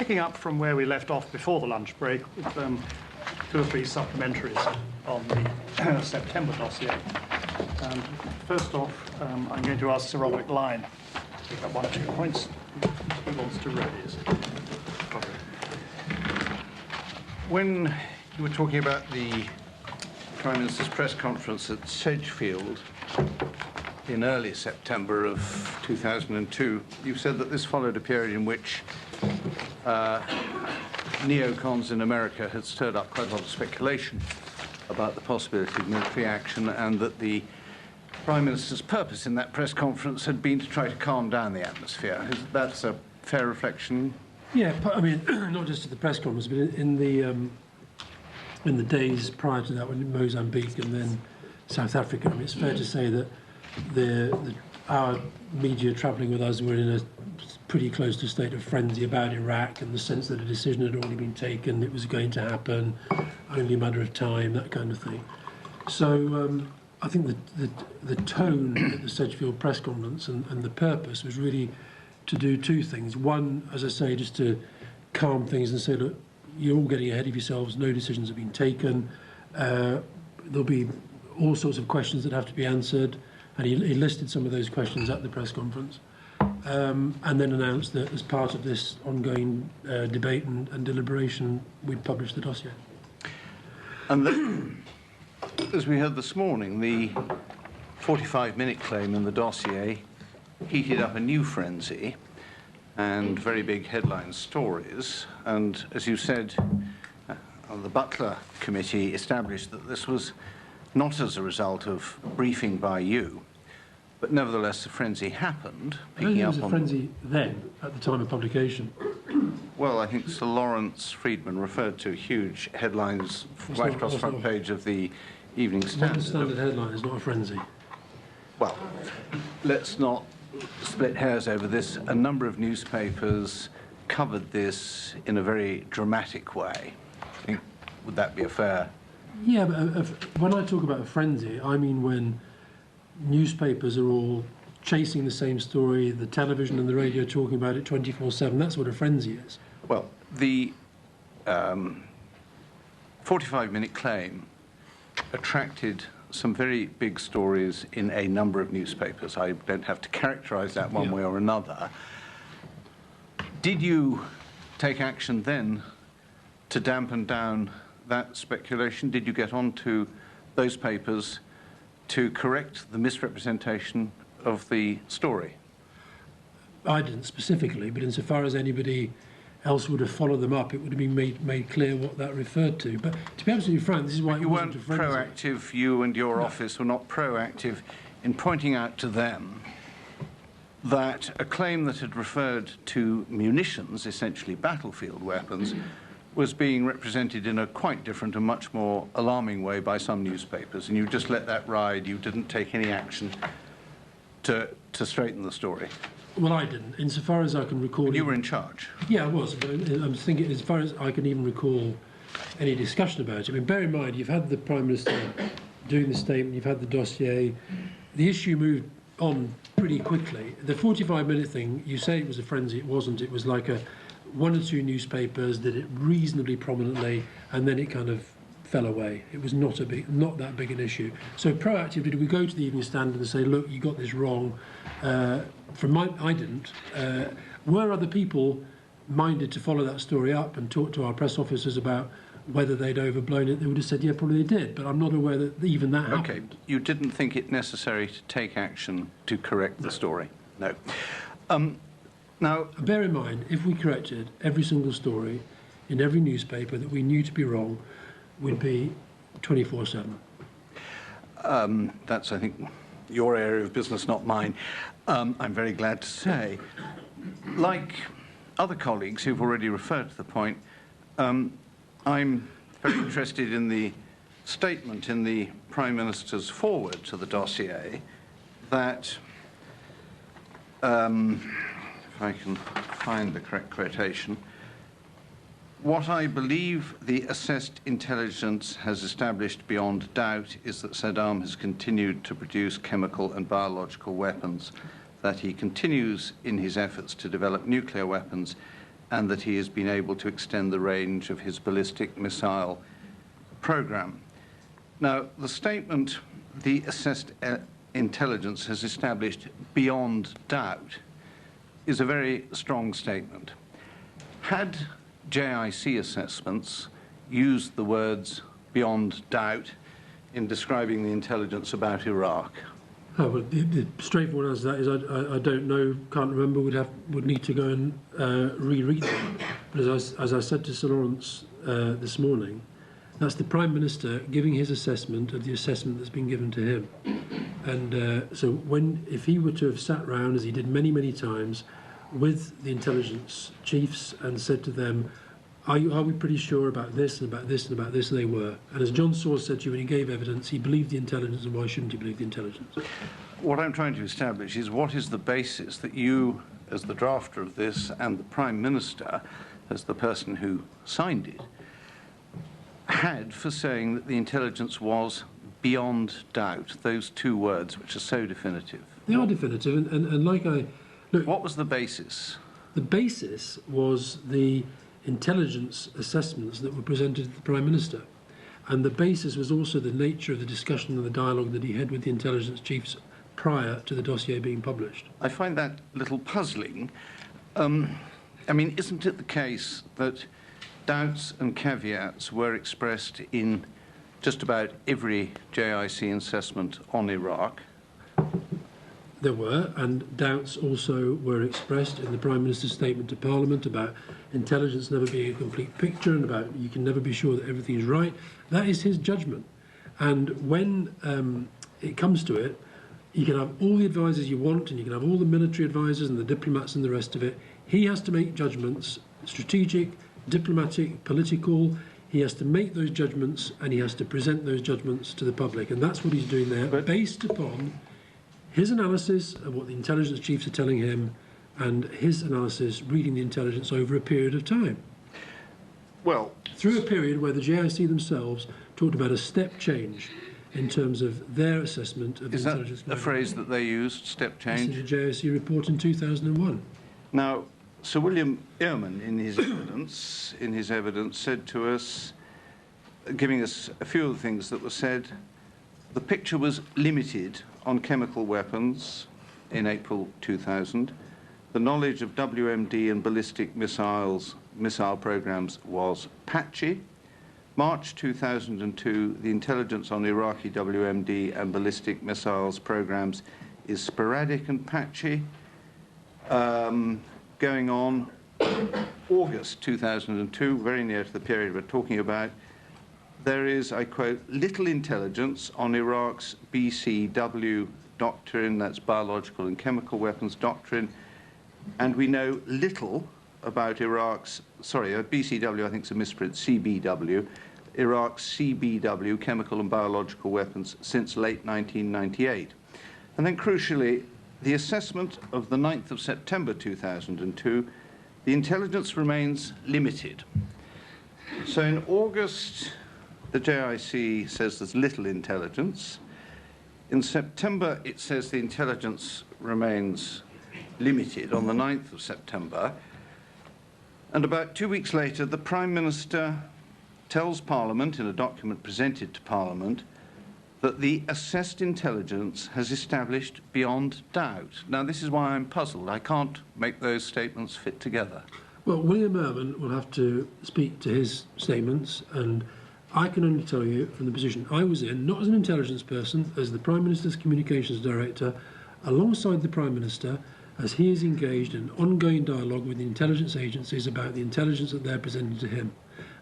picking up from where we left off before the lunch break with 2 or 3 supplementaries on the September dossier. And first off, I'm going to ask Sir Roderick Lyne to pick up 1 or 2 points he wants to raise. When you were talking about the Prime Minister's press conference at Sedgefield in early September of 2002, you said that this followed a period in which neocons in America had stirred up quite a lot of speculation about the possibility of military action, and that the Prime Minister's purpose in that press conference had been to try to calm down the atmosphere. That's a fair reflection? Yeah, I mean, not just at the press conference, but in the days prior to that, when Mozambique and then South Africa, I mean, it's fair to say that our media travelling with us were in a pretty close to a state of frenzy about Iraq, and the sense that a decision had already been taken, it was going to happen, only a matter of time, that kind of thing. So I think the tone at the Sedgefield press conference and the purpose was really to do 2 things. One, as I say, just to calm things and say, look, you're all getting ahead of yourselves, no decisions have been taken, there'll be all sorts of questions that have to be answered, and he listed some of those questions at the press conference, and then announced that as part of this ongoing debate and deliberation, we'd publish the dossier. And as we heard this morning, the 45-minute claim in the dossier heated up a new frenzy and very big headline stories. And as you said, the Butler Committee established that this was not as a result of briefing by you, but nevertheless the frenzy happened. I don't think it was a frenzy then, at the time of publication. Well, I think Sir Lawrence Freedman referred to huge headlines right across the front page of the Evening Standard. The standard headline is not a frenzy. Well, let's not split hairs over this. A number of newspapers covered this in a very dramatic way. I think, would that be a fair? Yeah, but when I talk about a frenzy, I mean when newspapers are all chasing the same story, the television and the radio talking about it 24/7. That's what a frenzy is. Well, the 45-minute claim attracted some very big stories in a number of newspapers. I don't have to characterize that one way or another. Did you take action then to dampen down that speculation? Did you get on to those papers to correct the misrepresentation of the story? I didn't specifically, but insofar as anybody else would have followed them up, it would have been made clear what that referred to. But to be absolutely frank, this is why you weren't proactive. You and your office were not proactive in pointing out to them that a claim that had referred to munitions, essentially battlefield weapons, was being represented in a quite different and much more alarming way by some newspapers, and you just let that ride. You didn't take any action to straighten the story. Well, I didn't. Insofar as I can recall... And you were in charge? Yeah, I was, but I'm thinking, as far as I can even recall any discussion about it, I mean, bear in mind, you've had the Prime Minister doing the statement, you've had the dossier, the issue moved on pretty quickly. The 45-minute thing, you say it was a frenzy, it wasn't. It was like 1 or 2 newspapers did it reasonably prominently, and then it kind of fell away. It was not that big an issue. So proactive, did we go to the Evening Standard and say, look, you got this wrong? I didn't. Were other people minded to follow that story up and talk to our press officers about whether they'd overblown it? They would have said, yeah, probably they did, but I'm not aware that even that happened. Okay, you didn't think it necessary to take action to correct the story? No. Now, bear in mind, if we corrected every single story in every newspaper that we knew to be wrong, we'd be 24/7. That's, I think, your area of business, not mine. I'm very glad to say. Like other colleagues who've already referred to the point, I'm very interested in the statement in the Prime Minister's foreword to the dossier that, if I can find the correct quotation, what I believe the assessed intelligence has established beyond doubt is that Saddam has continued to produce chemical and biological weapons, that he continues in his efforts to develop nuclear weapons, and that he has been able to extend the range of his ballistic missile program. Now, the statement, the assessed intelligence has established beyond doubt, is a very strong statement. Had JIC assessments used the words beyond doubt in describing the intelligence about Iraq? Oh, well, the straightforward answer to that is I don't know, can't remember, would need to go and reread them. But as I said to Sir Lawrence this morning, that's the Prime Minister giving his assessment of the assessment that's been given to him. And so if he were to have sat round, as he did many, many times, with the intelligence chiefs and said to them, are we pretty sure about this and about this and about this? And they were. And as John Sawers said to you when he gave evidence, he believed the intelligence, and why shouldn't he believe the intelligence? What I'm trying to establish is what is the basis that you, as the drafter of this, and the Prime Minister, as the person who signed it, had for saying that the intelligence was beyond doubt, those two words which are so definitive? They are definitive, and like look, what was the basis? The basis was the intelligence assessments that were presented to the Prime Minister. And the basis was also the nature of the discussion and the dialogue that he had with the intelligence chiefs prior to the dossier being published. I find that a little puzzling. I mean, isn't it the case that doubts and caveats were expressed in just about every JIC assessment on Iraq? There were, and doubts also were expressed in the Prime Minister's statement to Parliament about intelligence never being a complete picture and about you can never be sure that everything is right. That is his judgment. And when it comes to it, you can have all the advisors you want and you can have all the military advisors and the diplomats and the rest of it. He has to make judgments, strategic, diplomatic, political. He has to make those judgments and he has to present those judgments to the public. And that's what he's doing there, based upon his analysis of what the intelligence chiefs are telling him and his analysis reading the intelligence over a period of time. Well, through a period where the JIC themselves talked about a step change in terms of their assessment of the intelligence. Is that a phrase that they used, step change? This is a JIC report in 2001. Now, Sir William Ehrman, in his evidence, said to us, giving us a few of the things that were said, the picture was limited on chemical weapons in April 2000. The knowledge of WMD and ballistic missile programs was patchy. March 2002, the intelligence on Iraqi WMD and ballistic missiles programs is sporadic and patchy. Going on, August 2002, very near to the period we're talking about, there is, I quote, little intelligence on Iraq's BCW doctrine, that's biological and chemical weapons doctrine, and we know little about Iraq's, BCW I think is a misprint, CBW, Iraq's CBW, chemical and biological weapons, since late 1998. And then crucially, the assessment of the 9th of September 2002, the intelligence remains limited. So in August, the JIC says there's little intelligence. In September, it says the intelligence remains limited on the 9th of September. And about 2 weeks later, the Prime Minister tells Parliament, in a document presented to Parliament, that the assessed intelligence has established beyond doubt. Now, this is why I'm puzzled. I can't make those statements fit together. Well, William Ehrman will have to speak to his statements, and I can only tell you from the position I was in, not as an intelligence person, as the Prime Minister's Communications Director, alongside the Prime Minister, as he is engaged in ongoing dialogue with the intelligence agencies about the intelligence that they're presenting to him.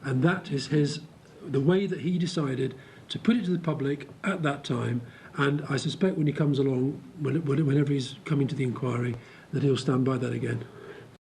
And that is the way that he decided to put it to the public at that time, and I suspect when he comes along, whenever he's coming to the inquiry, that he'll stand by that again.